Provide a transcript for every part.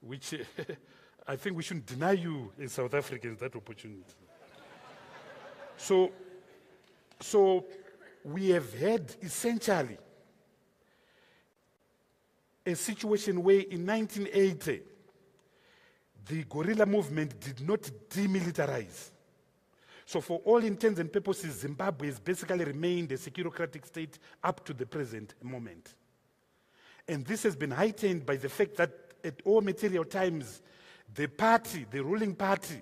which I think we shouldn't deny you as South Africans that opportunity. So we have had essentially a situation where in 1980, the guerrilla movement did not demilitarize. So for all intents and purposes, Zimbabwe has basically remained a securocratic state up to the present moment. And this has been heightened by the fact that at all material times, the party, the ruling party,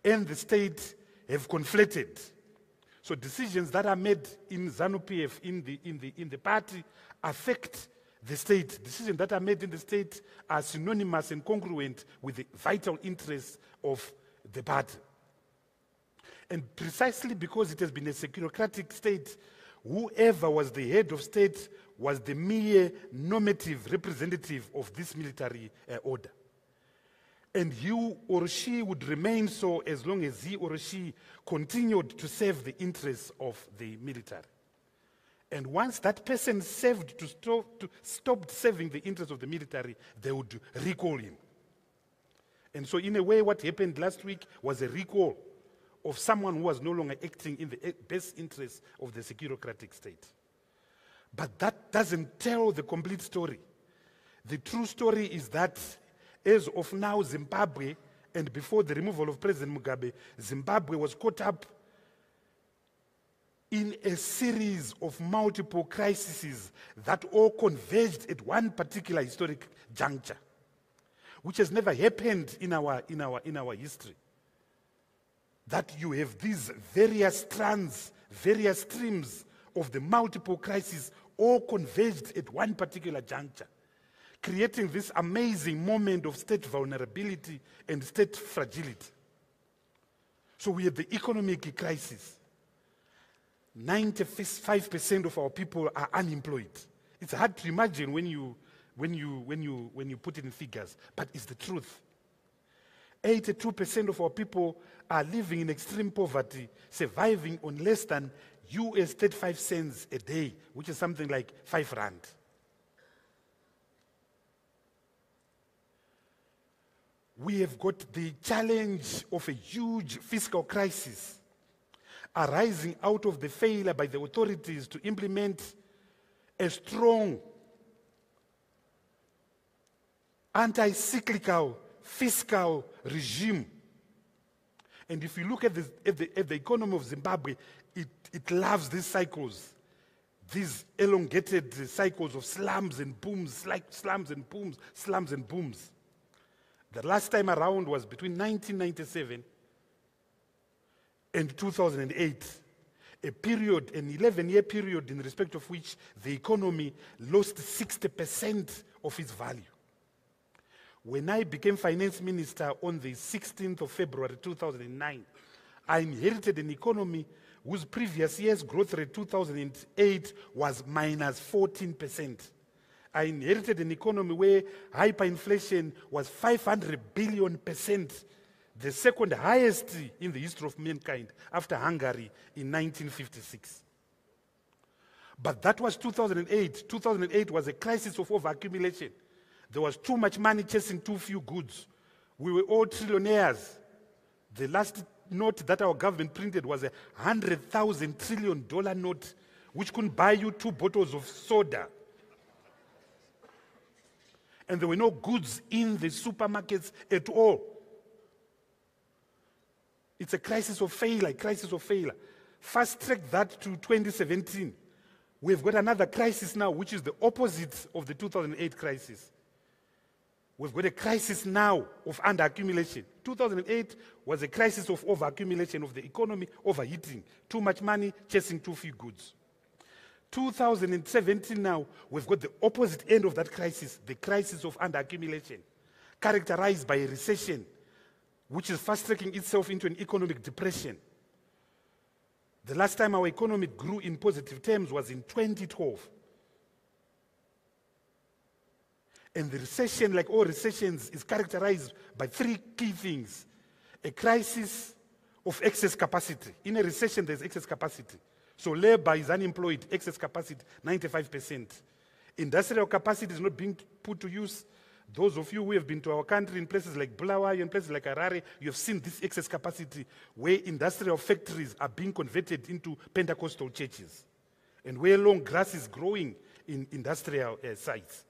and the state have conflicted. So decisions that are made in ZANU-PF, in the party, affect the state. Decisions that are made in the state are synonymous and congruent with the vital interests of the party. And precisely because it has been a securocratic state, whoever was the head of state was the mere normative representative of this military order. And he or she would remain so as long as he or she continued to serve the interests of the military. And once that person stopped serving the interests of the military, they would recall him. And so in a way, what happened last week was a recall of someone who was no longer acting in the best interests of the securocratic state. But that doesn't tell the complete story. The true story is that as of now, Zimbabwe, and before the removal of President Mugabe, Zimbabwe was caught up in a series of multiple crises that all converged at one particular historic juncture, which has never happened in our history. That you have these various strands, various streams of the multiple crises all converged at one particular juncture, creating this amazing moment of state vulnerability and state fragility. So we have the economic crisis. 95% of our people are unemployed. It's hard to imagine when you put it in figures, but it's the truth. 82% of our people are living in extreme poverty, surviving on less than US 35 cents a day, which is something like 5 rand. We have got the challenge of a huge fiscal crisis arising out of the failure by the authorities to implement a strong anti-cyclical fiscal regime. And if you look at the economy of Zimbabwe, it loves these cycles, these elongated cycles of slums and booms, like slums and booms, slums and booms. The last time around was between 1997 and 2008, a period, an 11-year period in respect of which the economy lost 60% of its value. When I became finance minister on the 16th of February 2009, I inherited an economy whose previous year's growth rate, 2008, was minus 14%. I inherited an economy where hyperinflation was 500 billion%, the second highest in the history of mankind after Hungary in 1956. But that was 2008. 2008 was a crisis of overaccumulation. There was too much money chasing too few goods. We were all trillionaires. The last note that our government printed was a $100,000 trillion note, which couldn't buy you 2 bottles of soda. And there were no goods in the supermarkets at all. It's a crisis of failure, Fast track that to 2017. We've got another crisis now, which is the opposite of the 2008 crisis. We've got a crisis now of underaccumulation. 2008 was a crisis of overaccumulation of the economy, overheating, too much money, chasing too few goods. 2017 now, we've got the opposite end of that crisis, the crisis of underaccumulation, characterized by a recession, which is fast-tracking itself into an economic depression. The last time our economy grew in positive terms was in 2012. And the recession, like all recessions, is characterized by 3 key things. A crisis of excess capacity. In a recession, there's excess capacity. So labor is unemployed, excess capacity, 95%. Industrial capacity is not being put to use. Those of you who have been to our country in places like Bulawayo and places like Harare, you have seen this excess capacity where industrial factories are being converted into Pentecostal churches and where long grass is growing in industrial sites.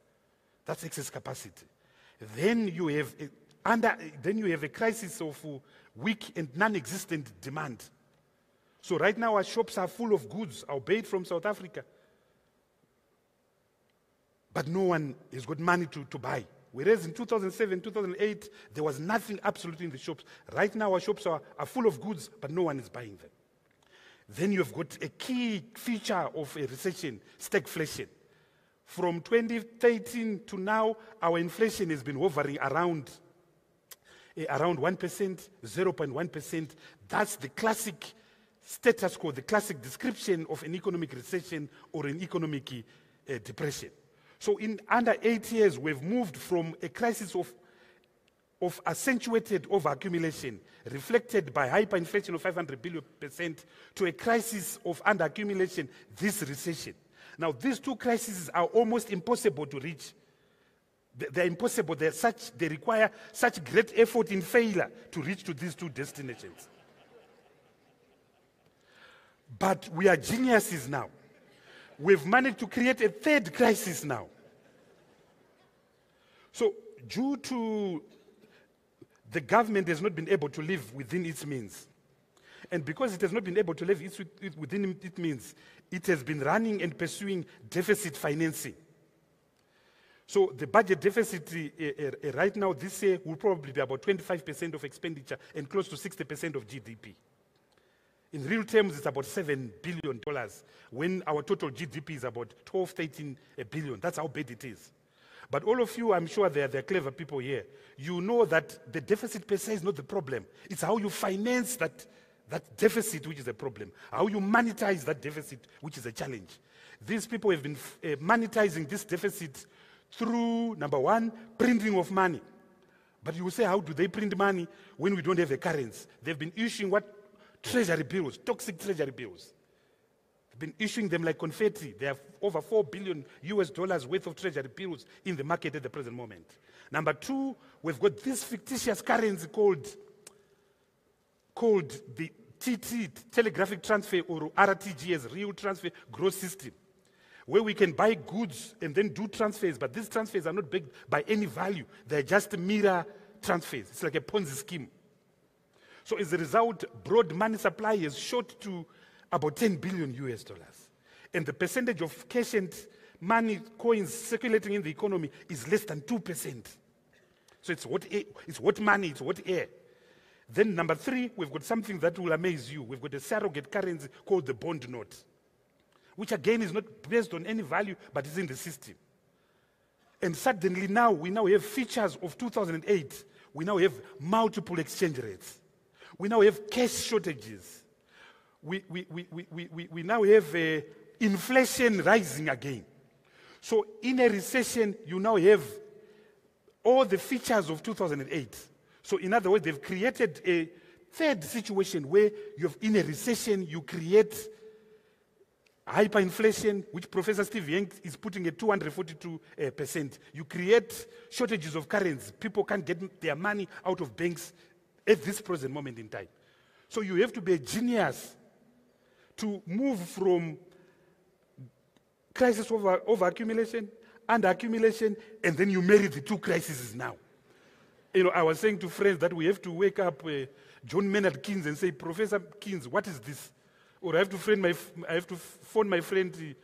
That's excess capacity. Then you have a crisis of weak and non-existent demand. So right now our shops are full of goods, albeit from South Africa. But no one has got money to buy. Whereas in 2007, 2008, there was nothing absolutely in the shops. Right now our shops are full of goods, but no one is buying them. Then you've got a key feature of a recession, stagflation. From 2013 to now, our inflation has been hovering around 1%, 0.1%. That's the classic status quo, the classic description of an economic recession or an economic depression. So in under 8 years, we've moved from a crisis of accentuated overaccumulation, reflected by hyperinflation of 500 billion%, to a crisis of underaccumulation, this recession. Now, these two crises are almost impossible to reach. They're impossible. They require such great effort in failure to reach to these two destinations. But we are geniuses now. We've managed to create a third crisis now. So, due to the government has not been able to live within its means. And because it has not been able to live within its means, it has been running and pursuing deficit financing. So the budget deficit right now this year will probably be about 25% of expenditure and close to 60% of GDP. In real terms, it's about $7 billion, when our total GDP is about 12, 13 billion. That's how bad it is. But all of you, I'm sure there are clever people here. You know that the deficit per se is not the problem. It's how you finance that deficit which is a problem. How you monetize that deficit, which is a challenge. These people have been monetizing this deficit through, number one, printing of money. But you will say, how do they print money when we don't have a currency? They've been issuing what? Treasury bills, toxic treasury bills. They've been issuing them like confetti. They have over $4 billion worth of treasury bills in the market at the present moment. Number two, we've got this fictitious currency called the TT, Telegraphic Transfer, or RTGS, Real Transfer Growth System, where we can buy goods and then do transfers, but these transfers are not backed by any value. They're just mirror transfers. It's like a Ponzi scheme. So as a result, broad money supply is shot to about $10 billion. And the percentage of cash and money coins circulating in the economy is less than 2%. So it's what money, it's what air. Then number three, we've got something that will amaze you. We've got a surrogate currency called the bond note, which again is not based on any value, but is in the system. And suddenly now, we now have features of 2008. We now have multiple exchange rates. We now have cash shortages. We now have inflation rising again. So in a recession, you now have all the features of 2008. So in other words, they've created a third situation where in a recession, you create hyperinflation, which Professor Steve Yang is putting at 242%. You create shortages of currency. People can't get their money out of banks at this present moment in time. So you have to be a genius to move from crisis over accumulation, under accumulation, and then you marry the two crises now. You know, I was saying to friends that we have to wake up John Maynard Keynes and say, Professor Keynes, what is this? Or I have to phone my friend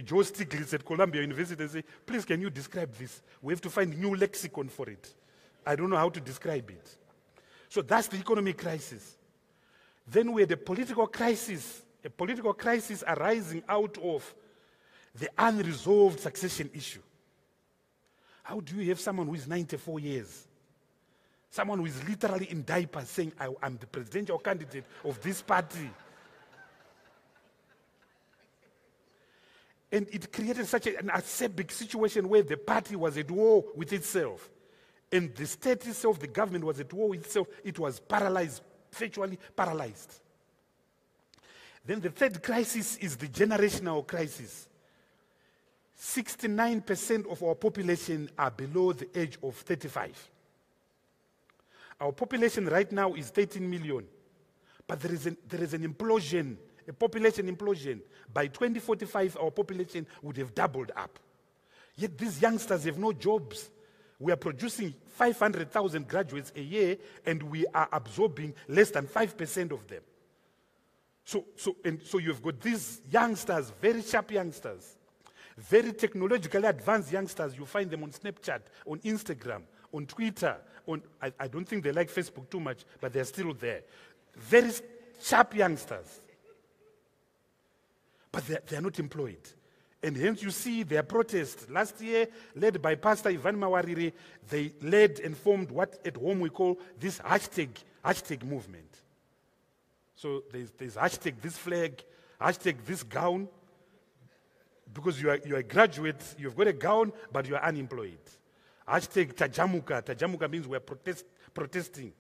Joe Stiglitz at Columbia University and say, please, can you describe this? We have to find new lexicon for it. I don't know how to describe it. So that's the economic crisis. Then we had a political crisis arising out of the unresolved succession issue. How do you have someone who is 94 years, someone who is literally in diapers saying, I'm the presidential candidate of this party? And it created such an acerbic situation where the party was at war with itself. And the state itself, the government was at war with itself. It was paralyzed, virtually paralyzed. Then the third crisis is the generational crisis. 69% of our population are below the age of 35. Our population right now is 13 million. But there is an implosion, a population implosion. By 2045, our population would have doubled up. Yet these youngsters have no jobs. We are producing 500,000 graduates a year, and we are absorbing less than 5% of them. So you've got these youngsters, very sharp youngsters, very technologically advanced youngsters. You find them on Snapchat, on Instagram, on Twitter. I don't think they like Facebook too much, but they're still there. Very sharp youngsters. But they are not employed. And hence you see their protest. Last year, led by Pastor Ivan Mawarire, they led and formed what at home we call this hashtag movement. So there's hashtag this flag, hashtag this gown. Because you are a graduate, you've got a gown, but you are unemployed. Hashtag Tajamuka. Tajamuka means we're protesting.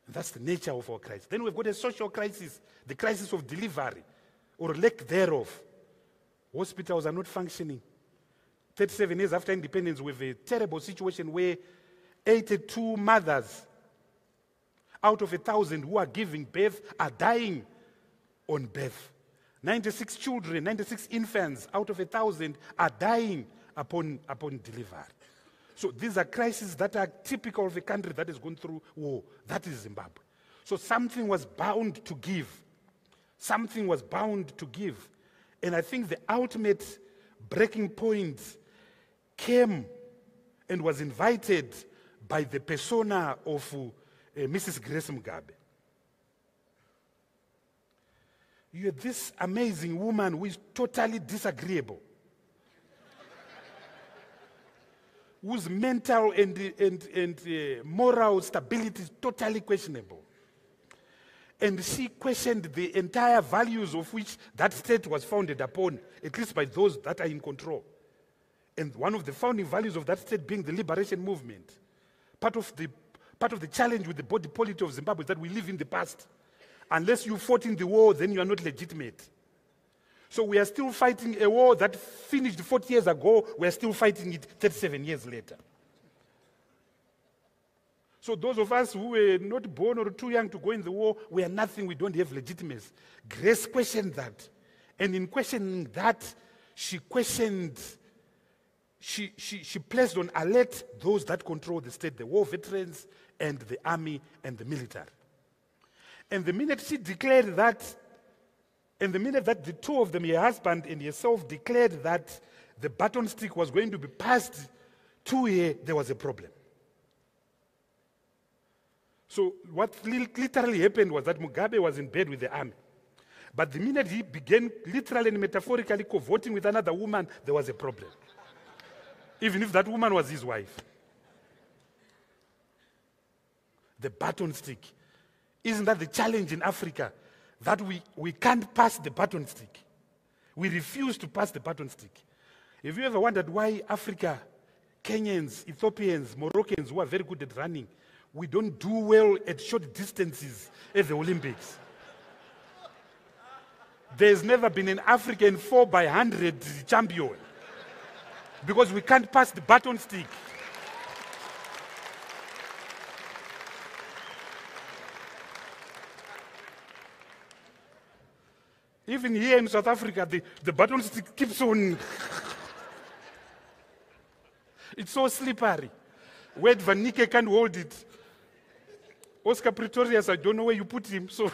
And that's the nature of our crisis. Then we've got a social crisis, the crisis of delivery, or lack thereof. Hospitals are not functioning. 37 years after independence, we have a terrible situation where 82 mothers out of 1,000 who are giving birth are dying on birth. 96 children, 96 infants out of 1,000 are dying upon delivery. So these are crises that are typical of a country that has gone through war. That is Zimbabwe. So something was bound to give. Something was bound to give. And I think the ultimate breaking point came and was invited by the persona of Mrs. Grace Mugabe. You had this amazing woman who is totally disagreeable, whose mental and moral stability is totally questionable. And she questioned the entire values of which that state was founded upon, at least by those that are in control. And one of the founding values of that state being the liberation movement. Part of the challenge with the body politic of Zimbabwe is that we live in the past. Unless you fought in the war, then you are not legitimate. So we are still fighting a war that finished 40 years ago. We are still fighting it 37 years later. So those of us who were not born or too young to go in the war, we are nothing, we don't have legitimacy. Grace questioned that. And in questioning that, she placed on alert those that control the state, the war veterans and the army and the military. And the minute she declared that, and the minute that the two of them, her husband and herself, declared that the baton stick was going to be passed to her, there was a problem. So what literally happened was that Mugabe was in bed with the army. But the minute he began literally and metaphorically co-voting with another woman, there was a problem. Even if that woman was his wife. The baton stick. Isn't that the challenge in Africa? That we can't pass the baton stick. We refuse to pass the baton stick. Have you ever wondered why Africa, Kenyans, Ethiopians, Moroccans who are very good at running, we don't do well at short distances at the Olympics? There's never been an African 4x100 champion because we can't pass the baton stick. Even here in South Africa, the baton stick keeps on. It's so slippery. Wade Van Niekerk can't hold it. Oscar Pretorius, I don't know where you put him. So,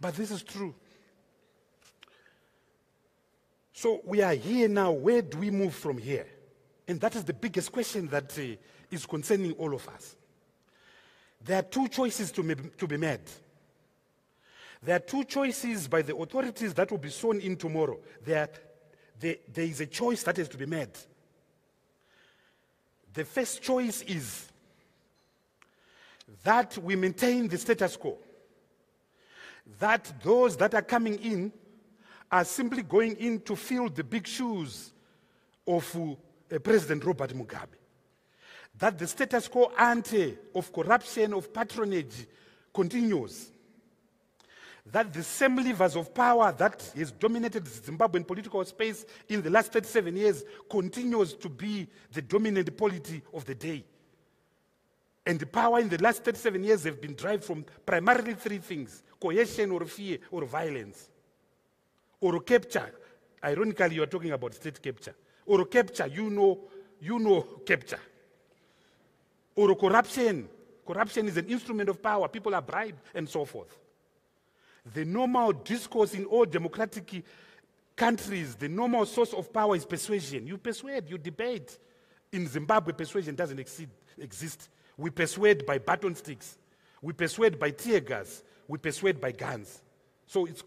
but this is true. So we are here now. Where do we move from here? And that is the biggest question that is concerning all of us. There are two choices to be made. There are two choices by the authorities that will be sworn in tomorrow. There is a choice that has to be made. The first choice is that we maintain the status quo. That those that are coming in are simply going in to fill the big shoes of President Robert Mugabe. That the status quo ante of corruption, of patronage, continues. that the same levers of power that has dominated the Zimbabwean political space in the last 37 years continues to be the dominant polity of the day. And the power in the last 37 years have been derived from primarily three things: coercion or fear or violence. Or capture. Ironically, you are talking about state capture. Or capture, you know capture. Or corruption. Corruption is an instrument of power. People are bribed and so forth. The normal discourse in all democratic countries, the normal source of power is persuasion. You persuade, you debate. In Zimbabwe, persuasion doesn't exist. We persuade by baton sticks. We persuade by tear gas. We persuade by guns. So it's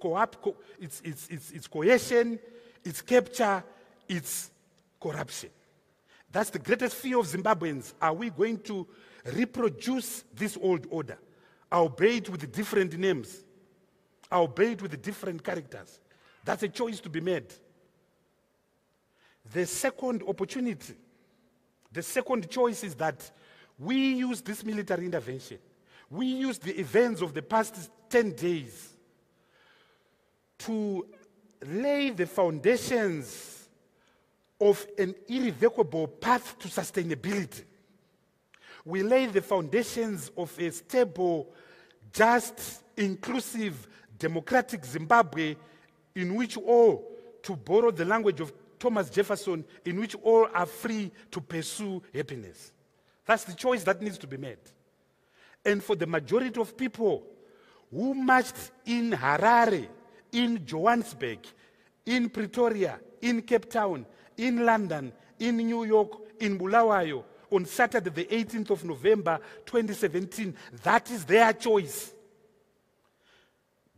coercion, it's capture, it's corruption. That's the greatest fear of Zimbabweans. Are we going to reproduce this old order, albeit with different names, albeit with different characters? That's a choice to be made. The second opportunity, the second choice is that we use this military intervention. We use the events of the past 10 days to lay the foundations of an irrevocable path to sustainability. We lay the foundations of a stable, just, inclusive, democratic Zimbabwe in which all, to borrow the language of Thomas Jefferson, in which all are free to pursue happiness. That's the choice that needs to be made. And for the majority of people who marched in Harare, in Johannesburg, in Pretoria, in Cape Town, in London, in New York, in Bulawayo, on Saturday the 18th of November 2017, that is their choice.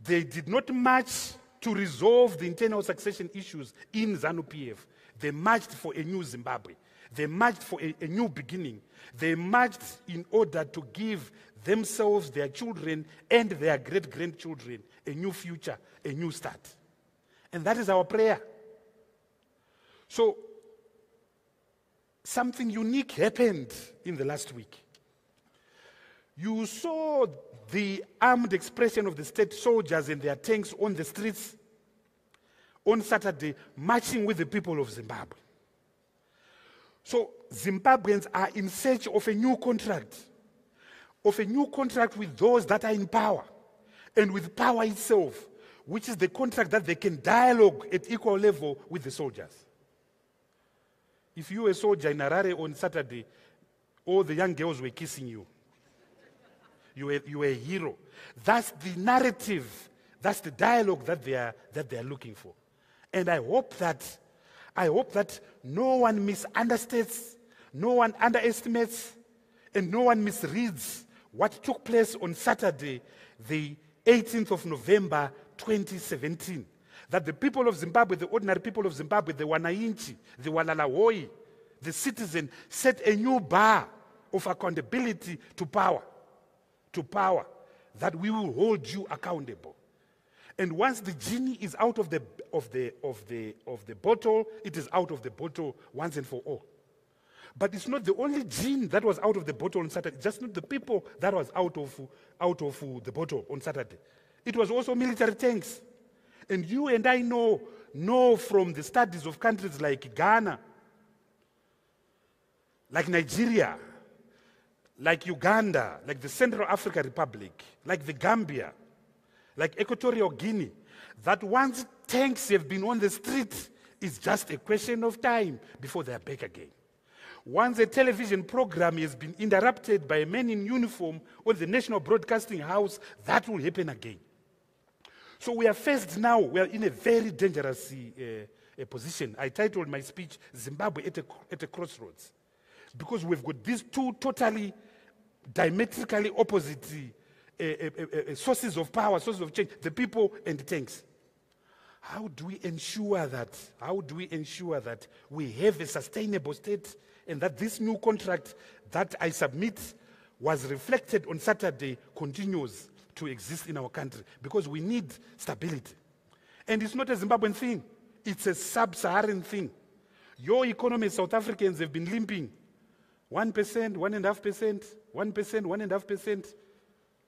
They did not march to resolve the internal succession issues in ZANU-PF. They marched for a new Zimbabwe. They marched for a new beginning. They marched in order to give themselves, their children, and their great-grandchildren a new future, a new start. And that is our prayer. So, something unique happened in the last week. You saw the armed expression of the state soldiers and their tanks on the streets on Saturday, marching with the people of Zimbabwe. So Zimbabweans are in search of a new contract with those that are in power, and with power itself, which is the contract that they can dialogue at equal level with the soldiers. If you were a soldier in Harare on Saturday, all the young girls were kissing you. You were a hero. That's the narrative, that's the dialogue that they are looking for. And I hope that no one misunderstands, no one underestimates, and no one misreads what took place on Saturday, the 18th of November 2017. That the people of Zimbabwe, the ordinary people of Zimbabwe, the Wananchi, the Walalahoi, the citizen, set a new bar of accountability to power, that we will hold you accountable. And once the genie is out of the bottle, it is out of the bottle once and for all. But it's not the only genie that was out of the bottle on Saturday. Just not the people that was out of the bottle on Saturday. It was also military tanks. And you and I know from the studies of countries like Ghana, like Nigeria, like Uganda, like the Central African Republic, like the Gambia, like Equatorial Guinea, that once tanks have been on the street, it's just a question of time before they are back again. Once a television program has been interrupted by a man in uniform on the National Broadcasting House, that will happen again. So we are faced now, we are in a very dangerous position. I titled my speech, Zimbabwe at a crossroads. Because we've got these two totally diametrically opposite sources of power, sources of change, the people and the tanks. How do we ensure that? How do we ensure that we have a sustainable state and that this new contract that I submit was reflected on Saturday continues to exist in our country? Because we need stability. And it's not a Zimbabwean thing. It's a sub-Saharan thing. Your economy, South Africans, have been limping 1%, 1.5%, 1%, 1.5%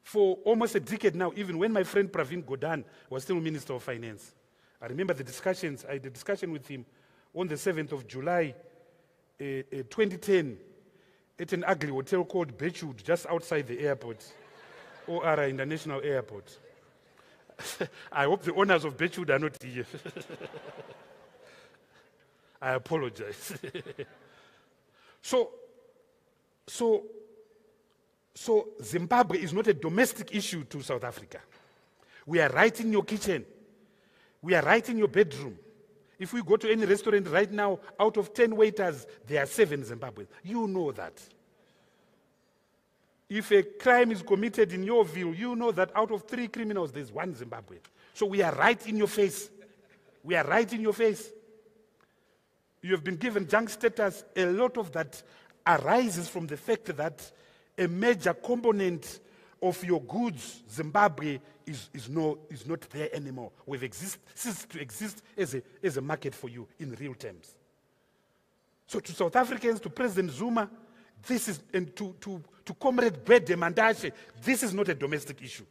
for almost a decade now, even when my friend Pravin Gordhan was still Minister of Finance. I remember the discussions, I had a discussion with him on the 7th of July, 2010, at an ugly hotel called Beachwood, just outside the airport, OR International Airport. I hope the owners of Beachwood are not here. I apologize. So Zimbabwe is not a domestic issue to South Africa. We are right in your kitchen. We are right in your bedroom. If we go to any restaurant right now, out of 10 waiters, there are 7 Zimbabweans. You know that. If a crime is committed in your view, you know that out of 3 criminals, there's 1 Zimbabwean. So we are right in your face. We are right in your face. You have been given junk status. A lot of that arises from the fact that a major component of your goods, Zimbabwe, is not there anymore. We've ceased to exist as a market for you in real terms. So to South Africans, to President Zuma, this is, and to Comrade Gwede Mantashe, this is not a domestic issue.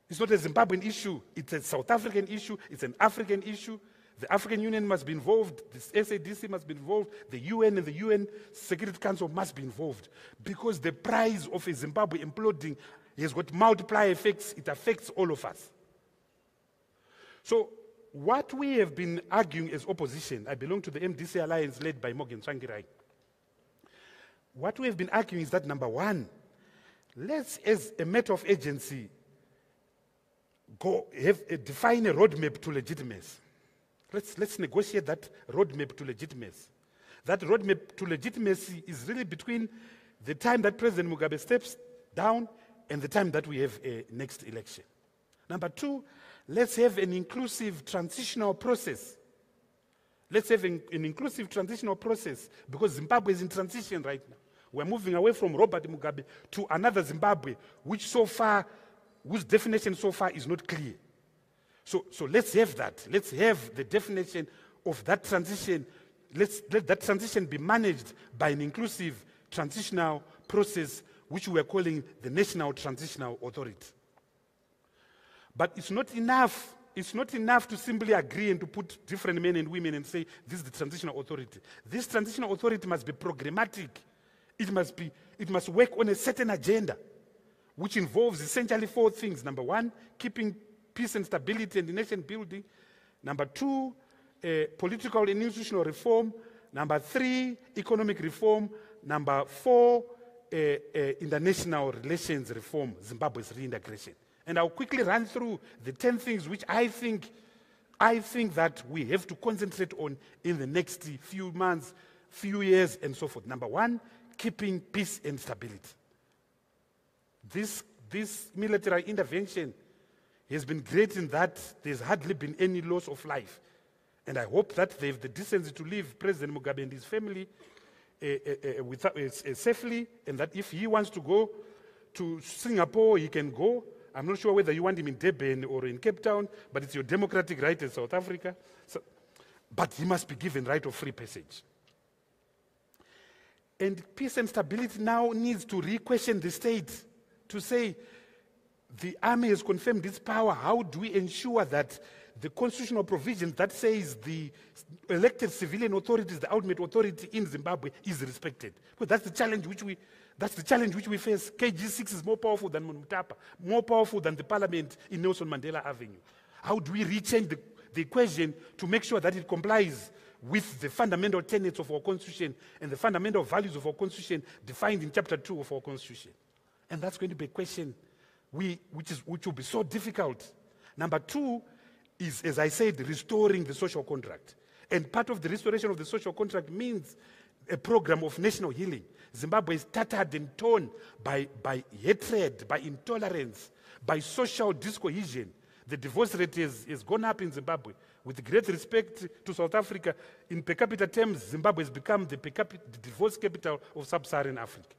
It's not a Zimbabwean issue. It's a South African issue. It's an African issue. The African Union must be involved. The SADC must be involved. The UN and the UN Security Council must be involved. Because the price of a Zimbabwe imploding has got multiplier effects. It affects all of us. So what we have been arguing as opposition, I belong to the MDC Alliance led by Morgan Tsvangirai. What we have been arguing is that, number one, let's, as a matter of agency, define a roadmap to legitimacy. Let's negotiate that roadmap to legitimacy. That roadmap to legitimacy is really between the time that President Mugabe steps down and the time that we have a next election. Number two, let's have an inclusive transitional process. Let's have an inclusive transitional process, because Zimbabwe is in transition right now. We're moving away from Robert Mugabe to another Zimbabwe, whose definition so far is not clear. So let's have that. Let's have the definition of that transition. Let that transition be managed by an inclusive transitional process, which we are calling the National Transitional Authority. But it's not enough. It's not enough to simply agree and to put different men and women and say, this is the transitional authority. This transitional authority must be programmatic. It must work on a certain agenda, which involves essentially 4 things. Number one, keeping peace and stability and nation building. Number 2, political and institutional reform. Number 3, economic reform. Number 4, international relations reform, Zimbabwe's reintegration. And I'll quickly run through the 10 things which I think that we have to concentrate on in the next few months, few years, and so forth. Number 1, keeping peace and stability. This military intervention has been great in that there's hardly been any loss of life. And I hope that they have the decency to leave President Mugabe and his family safely, and that if he wants to go to Singapore, he can go. I'm not sure whether you want him in Durban or in Cape Town, but it's your democratic right in South Africa. But he must be given right of free passage. And peace and stability now needs to re-question the state, to say, the army has confirmed its power. How do we ensure that the constitutional provisions that says the elected civilian authority is the ultimate authority in Zimbabwe is respected? Because that's the challenge which we face. KG6 is more powerful than Mutapa, more powerful than the parliament in Nelson Mandela Avenue. How do we rechange the equation to make sure that it complies with the fundamental tenets of our constitution and the fundamental values of our constitution defined in chapter 2 of our constitution? And that's going to be a question which will be so difficult. Number 2 is, as I said, restoring the social contract. And part of the restoration of the social contract means a program of national healing. Zimbabwe is tattered and torn by hatred, by intolerance, by social discohesion. The divorce rate has gone up in Zimbabwe. With great respect to South Africa, in per capita terms, Zimbabwe has become the divorce capital of sub-Saharan Africa.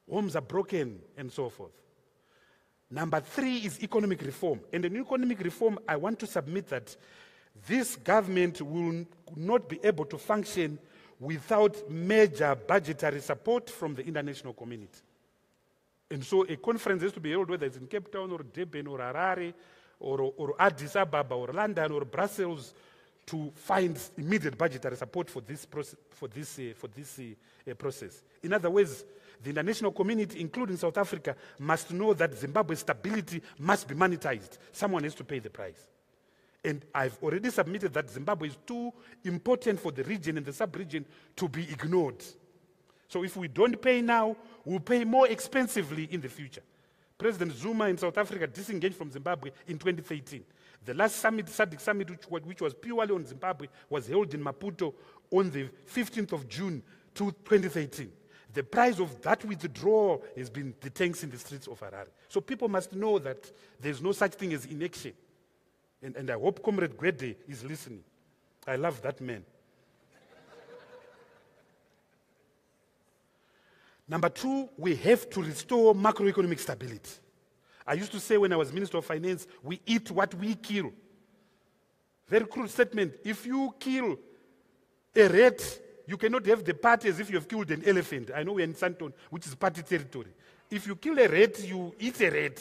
Homes are broken and so forth. Number 3 is economic reform. And in economic reform, I want to submit that this government will not be able to function without major budgetary support from the international community. And so a conference has to be held, whether it's in Cape Town or Durban or Harare or Addis Ababa or London or Brussels, to find immediate budgetary support for this process. Process. In other words, the international community, including South Africa, must know that Zimbabwe's stability must be monetized. Someone has to pay the price. And I've already submitted that Zimbabwe is too important for the region and the sub-region to be ignored. So if we don't pay now, we'll pay more expensively in the future. President Zuma in South Africa disengaged from Zimbabwe in 2013. The last summit, SADC summit, which was purely on Zimbabwe, was held in Maputo on the 15th of June 2013. The price of that withdrawal has been the tanks in the streets of Harare. So people must know that there's no such thing as inaction. And I hope Comrade Gwede is listening. I love that man. Number two, we have to restore macroeconomic stability. I used to say when I was Minister of Finance, we eat what we kill. Very crude statement. If you kill a rat, you cannot have the party as if you have killed an elephant. I know we're in Santon, which is party territory. If you kill a rat, you eat a rat.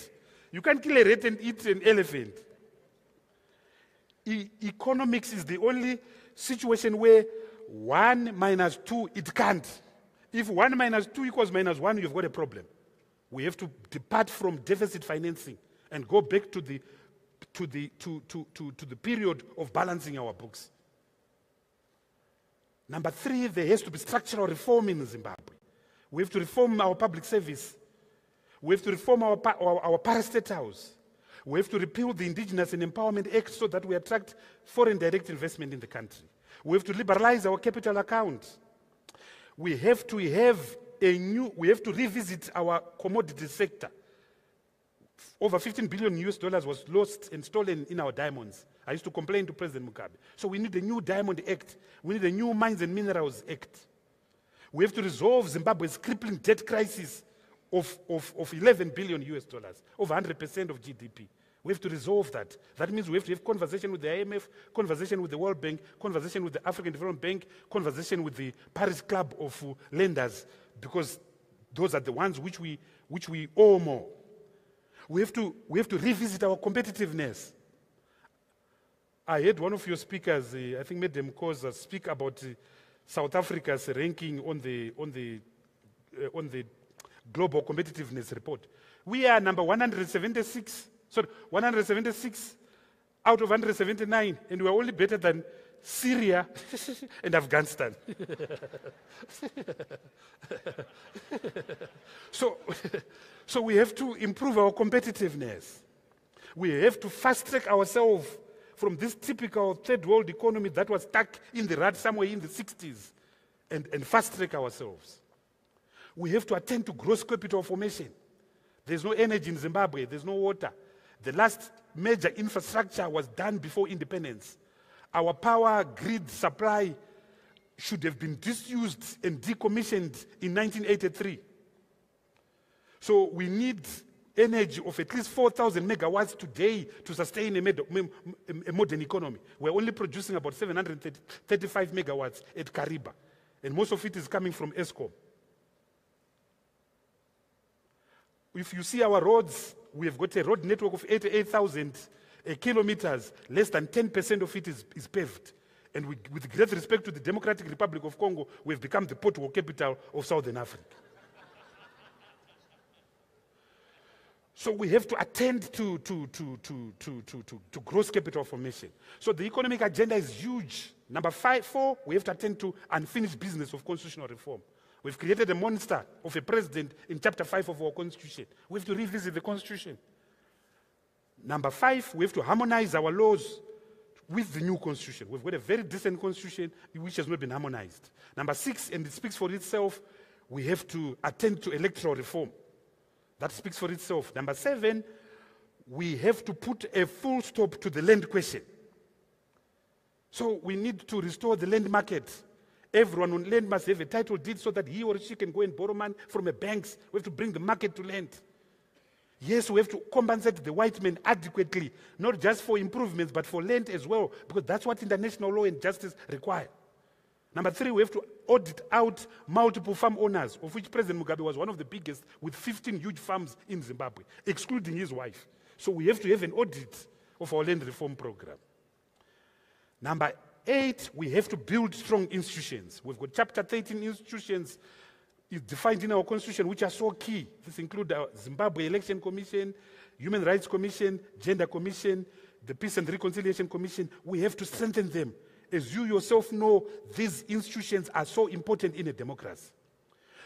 You can't kill a rat and eat an elephant. Economics is the only situation where 1 minus 2, it can't. If 1 minus 2 equals minus 1, you've got a problem. We have to depart from deficit financing and go back to the period of balancing our books. Number three, there has to be structural reform in Zimbabwe. We have to reform our public service. We have to reform our parastate house. We have to repeal the Indigenous and Empowerment Act so that we attract foreign direct investment in the country. We have to liberalize our capital account. We have to revisit our commodity sector. Over 15 billion US dollars was lost and stolen in our diamonds. I used to complain to President Mugabe. So we need a new Diamond Act. We need a new Mines and Minerals Act. We have to resolve Zimbabwe's crippling debt crisis of 11 billion US dollars, over 100% of GDP. We have to resolve that. That means we have to have conversation with the IMF, conversation with the World Bank, conversation with the African Development Bank, conversation with the Paris Club of lenders, because those are the ones which we owe more. We have to revisit our competitiveness. I heard one of your speakers, I think Madam Koza, speak about South Africa's ranking on the Global Competitiveness Report. We are number 176 out of 179, and we're only better than Syria and Afghanistan. So we have to improve our competitiveness. We have to fast-track ourselves from this typical third world economy that was stuck in the rut somewhere in the 60s and fast-track ourselves. We have to attend to gross capital formation. There's no energy in Zimbabwe. There's no water. The last major infrastructure was done before independence. Our power grid supply should have been disused and decommissioned in 1983. So we need energy of at least 4,000 megawatts today to sustain a modern economy. We're only producing about 735 megawatts at Kariba, and most of it is coming from Eskom. If you see our roads, we have got a road network of 88,000 kilometers. Less than 10% of it is paved. And with great respect to the Democratic Republic of Congo, we have become the pothole capital of Southern Africa. So we have to attend to gross capital formation. So the economic agenda is huge. Number 4, we have to attend to unfinished business of constitutional reform. We've created a monster of a president in Chapter 5 of our Constitution. We have to revisit the Constitution. Number 5, we have to harmonize our laws with the new Constitution. We've got a very decent Constitution which has not been harmonized. Number 6, and it speaks for itself, we have to attend to electoral reform. That speaks for itself. Number 7, we have to put a full stop to the land question. So we need to restore the land market. Everyone on land must have a title deed so that he or she can go and borrow money from the banks. We have to bring the market to land. Yes, we have to compensate the white men adequately, not just for improvements, but for land as well, because that's what international law and justice require. Number 3, we have to audit out multiple farm owners, of which President Mugabe was one of the biggest, with 15 huge farms in Zimbabwe, excluding his wife. So we have to have an audit of our land reform program. Number 8, we have to build strong institutions. We've got Chapter 13 institutions is defined in our constitution, which are so key. This includes our Zimbabwe Election Commission, Human Rights Commission, Gender Commission, the Peace and Reconciliation Commission. We have to strengthen them. As you yourself know, these institutions are so important in a democracy.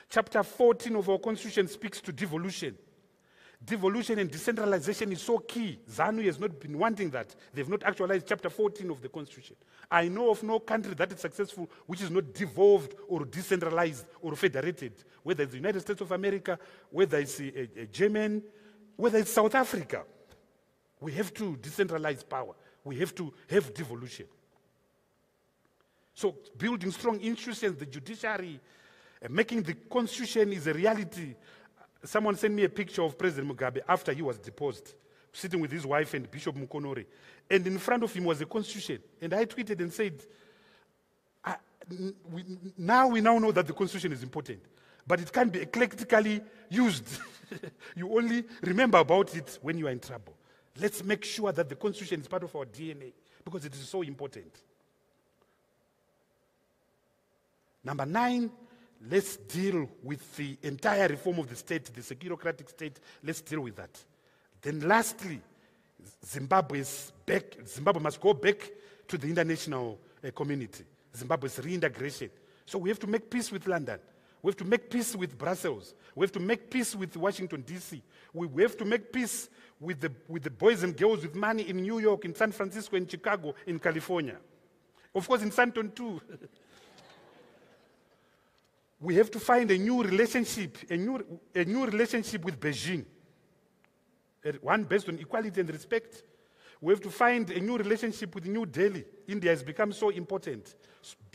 Chapter 14 of our constitution speaks to devolution. Devolution and decentralization is so key. ZANU has not been wanting that. They've not actualized Chapter 14 of the Constitution. I know of no country that is successful which is not devolved or decentralized or federated, whether it's the United States of America, whether it's Germany, whether it's South Africa. We have to decentralize power. We have to have devolution. So building strong institutions, the judiciary, making the Constitution is a reality. Someone sent me a picture of President Mugabe after he was deposed, sitting with his wife and Bishop Mukonori. And in front of him was a Constitution. And I tweeted and said, now we know that the Constitution is important, but it can't be eclectically used. You only remember about it when you are in trouble. Let's make sure that the Constitution is part of our DNA, because it is so important. Number 9, let's deal with the entire reform of the state, the securocratic state. Let's deal with that. Then lastly, Zimbabwe must go back to the international community. Zimbabwe's reintegration. So we have to make peace with London. We have to make peace with Brussels. We have to make peace with Washington, D.C. We have to make peace with the boys and girls with money in New York, in San Francisco, in Chicago, in California. Of course, in Santon too. We have to find a new relationship, a new relationship with Beijing, one based on equality and respect. We have to find a new relationship with New Delhi. India has become so important.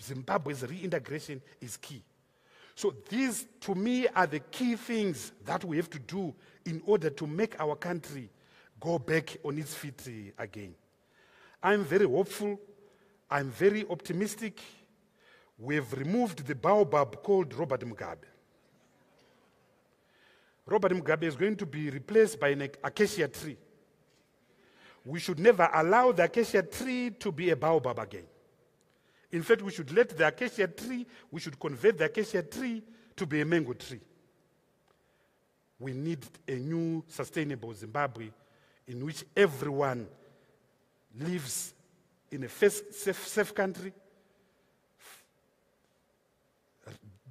Zimbabwe's reintegration is key. So these, to me, are the key things that we have to do in order to make our country go back on its feet again. I'm very hopeful. I'm very optimistic. We have removed the baobab called Robert Mugabe. Robert Mugabe is going to be replaced by an acacia tree. We should never allow the acacia tree to be a baobab again. In fact, we should let the acacia tree, we should convert the acacia tree to be a mango tree. We need a new sustainable Zimbabwe in which everyone lives in a safe country,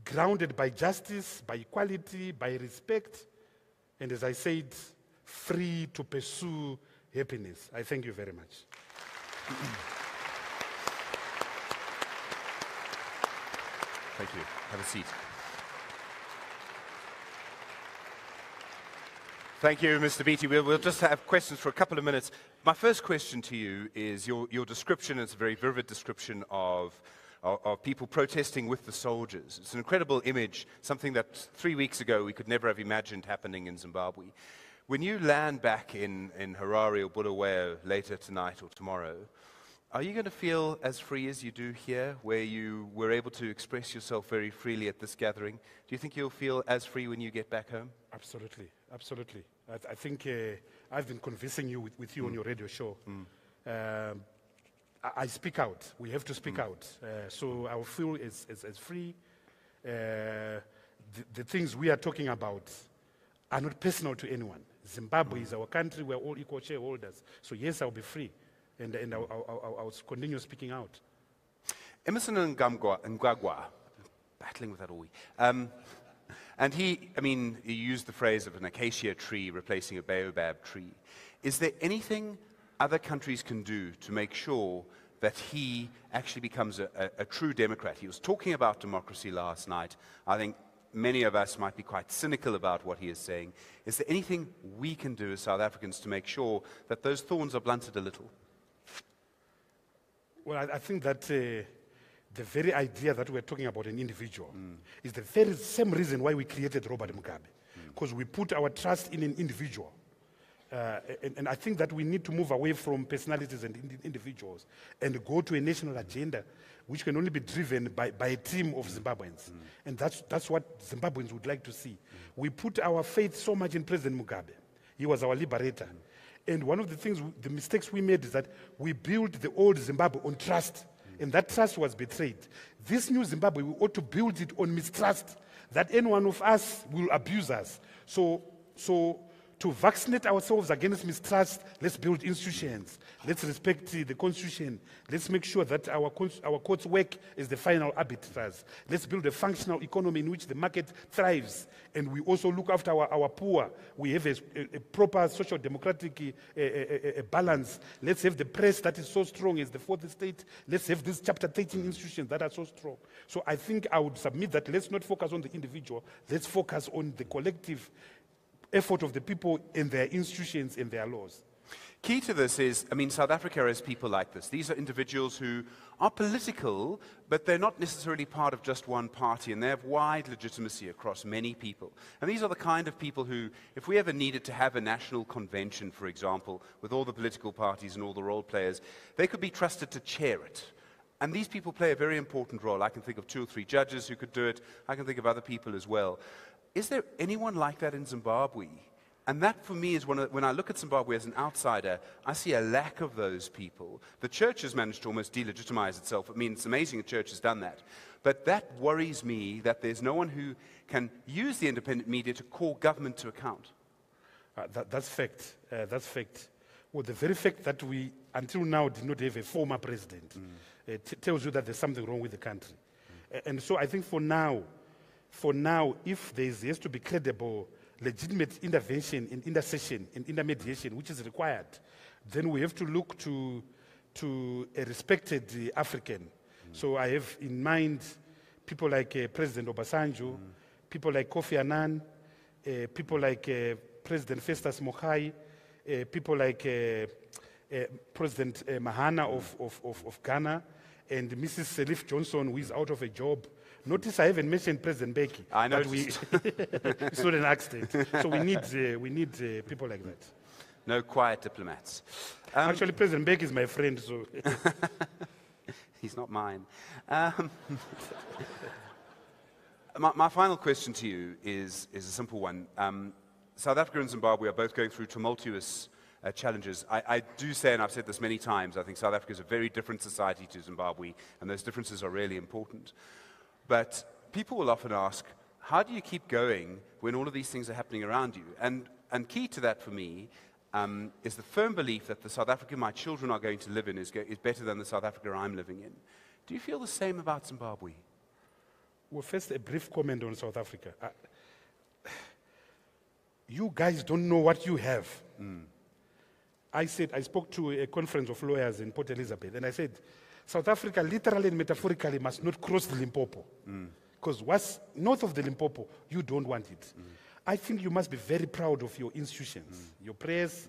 grounded by justice, by equality, by respect, and as I said, free to pursue happiness. I thank you very much. Thank you. Have a seat. Thank you, Mr. Biti. We'll just have questions for a couple of minutes. My first question to you is your description is a very vivid description of people protesting with the soldiers. It's an incredible image, something that 3 weeks ago we could never have imagined happening in Zimbabwe. When you land back in Harare or Bulawayo later tonight or tomorrow, are you going to feel as free as you do here, where you were able to express yourself very freely at this gathering? Do you think you'll feel as free when you get back home? Absolutely, absolutely. I think I've been convincing you with you on your radio show. I speak out. We have to speak out. So I will feel as free. The things we are talking about are not personal to anyone. Zimbabwe is our country. We're all equal shareholders. So yes, I'll be free. And I'll continue speaking out. Emerson Mnangagwa, battling with that all week. And he used the phrase of an acacia tree replacing a baobab tree. Is there anything other countries can do to make sure that he actually becomes a true democrat? He was talking about democracy last night. I think many of us might be quite cynical about what he is saying. Is there anything we can do as South Africans to make sure that those thorns are blunted a little? Well, I think that the very idea that we're talking about an individual is the very same reason why we created Robert Mugabe. Because we put our trust in an individual. And I think that we need to move away from personalities and individuals and go to a national agenda which can only be driven by a team of Zimbabweans. And that's what Zimbabweans would like to see. We put our faith so much in President Mugabe. He was our liberator. And one of the things, the mistakes we made is that we built the old Zimbabwe on trust. And that trust was betrayed. This new Zimbabwe, we ought to build it on mistrust, that any one of us will abuse us. So to vaccinate ourselves against mistrust, let's build institutions. Let's respect the Constitution. Let's make sure that our courts work as the final arbiters. Let's build a functional economy in which the market thrives. And we also look after our poor. We have a proper social democratic balance. Let's have the press that is so strong as the fourth estate. Let's have these Chapter 13 institutions that are so strong. So I think I would submit that let's not focus on the individual. Let's focus on the collective effort of the people and their institutions and their laws. Key to this is, I mean, South Africa has people like this. These are individuals who are political, but they're not necessarily part of just one party, and they have wide legitimacy across many people. And these are the kind of people who, if we ever needed to have a national convention, for example, with all the political parties and all the role players, they could be trusted to chair it. And these people play a very important role. I can think of 2 or 3 judges who could do it. I can think of other people as well. Is there anyone like that in Zimbabwe? And that, for me, is when I look at Zimbabwe as an outsider, I see a lack of those people. The church has managed to almost delegitimize itself. I mean, it's amazing the church has done that. But that worries me, that there's no one who can use the independent media to call government to account. That's fact. That's fact. Well, the very fact that we, until now, did not have a former president tells you that there's something wrong with the country. And so I think for now, if there has to be credible, legitimate intervention and intercession and intermediation, which is required, then we have to look to a respected African. So I have in mind people like President Obasanjo, people like Kofi Annan, people like President Festus Mogae, people like President Mahana of Ghana, and Mrs. Selif Johnson, who is out of a job. Notice I haven't mentioned President Mbeki. I noticed. It's not an accident. So we need people like that. No quiet diplomats. Actually, President Mbeki is my friend, so... He's not mine. My final question to you is a simple one. South Africa and Zimbabwe are both going through tumultuous challenges. I do say, and I've said this many times, I think South Africa is a very different society to Zimbabwe, and those differences are really important. But people will often ask, how do you keep going when all of these things are happening around you? And key to that for me is the firm belief that the South Africa my children are going to live in is better than the South Africa I'm living in. Do you feel the same about Zimbabwe? Well, first, a brief comment on South Africa. You guys don't know what you have. I spoke to a conference of lawyers in Port Elizabeth, and I said, South Africa literally and metaphorically must not cross the Limpopo. Because what's north of the Limpopo, you don't want it. I think you must be very proud of your institutions, your press,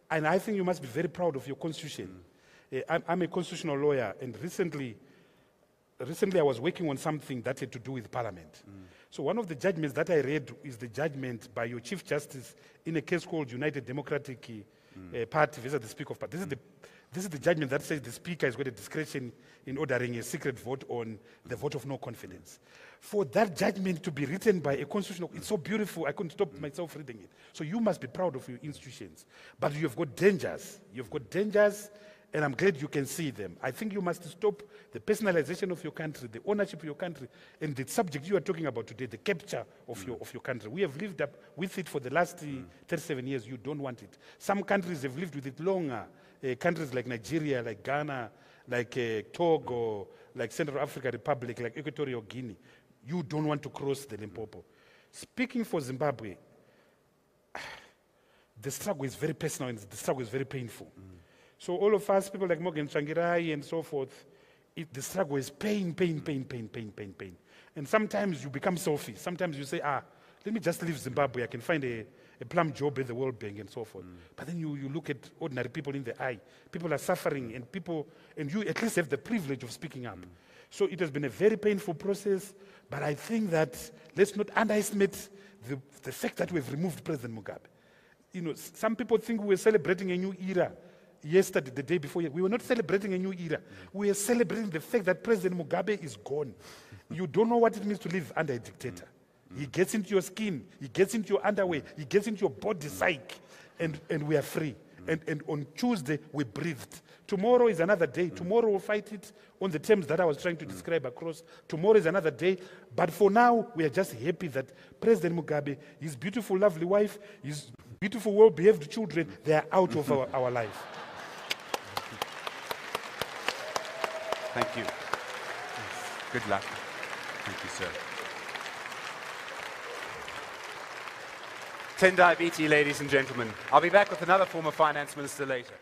and I think you must be very proud of your constitution. I'm a constitutional lawyer, and recently I was working on something that had to do with Parliament. So one of the judgments that I read is the judgment by your Chief Justice in a case called United Democratic Party versus the Speaker of Party. This is the judgment that says the Speaker has got a discretion in ordering a secret vote on the vote of no confidence. For that judgment to be written by a constitutional, it's so beautiful, I couldn't stop myself reading it. So you must be proud of your institutions. But you've got dangers. You've got dangers, and I'm glad you can see them. I think you must stop the personalization of your country, the ownership of your country, and the subject you are talking about today, the capture of your country. We have lived up with it for the last 37 years. You don't want it. Some countries have lived with it longer. Countries like Nigeria, like Ghana, like Togo, like Central African Republic, like Equatorial Guinea. You don't want to cross the Limpopo. Speaking for Zimbabwe, the struggle is very personal and the struggle is very painful. So all of us, people like Morgan Tsvangirai and so forth, the struggle is pain. And sometimes you become selfish. Sometimes you say, let me just leave Zimbabwe. I can find a plum job at the World Bank and so forth. But then you look at ordinary people in the eye. People are suffering, and you at least have the privilege of speaking up. So it has been a very painful process, but I think that let's not underestimate the fact that we've removed President Mugabe. You know, some people think we were celebrating a new era yesterday, the day before. We were not celebrating a new era. We were celebrating the fact that President Mugabe is gone. You don't know what it means to live under a dictator. He gets into your skin, he gets into your underwear, he gets into your body psyche, and we are free. And on Tuesday, we breathed. Tomorrow is another day. Tomorrow we'll fight it on the terms that I was trying to describe across. Tomorrow is another day. But for now, we are just happy that President Mugabe, his beautiful, lovely wife, his beautiful, well-behaved children, they are out of our life. Thank you. Good luck. Thank you, sir. Tendai Biti, ladies and gentlemen. I'll be back with another former finance minister later.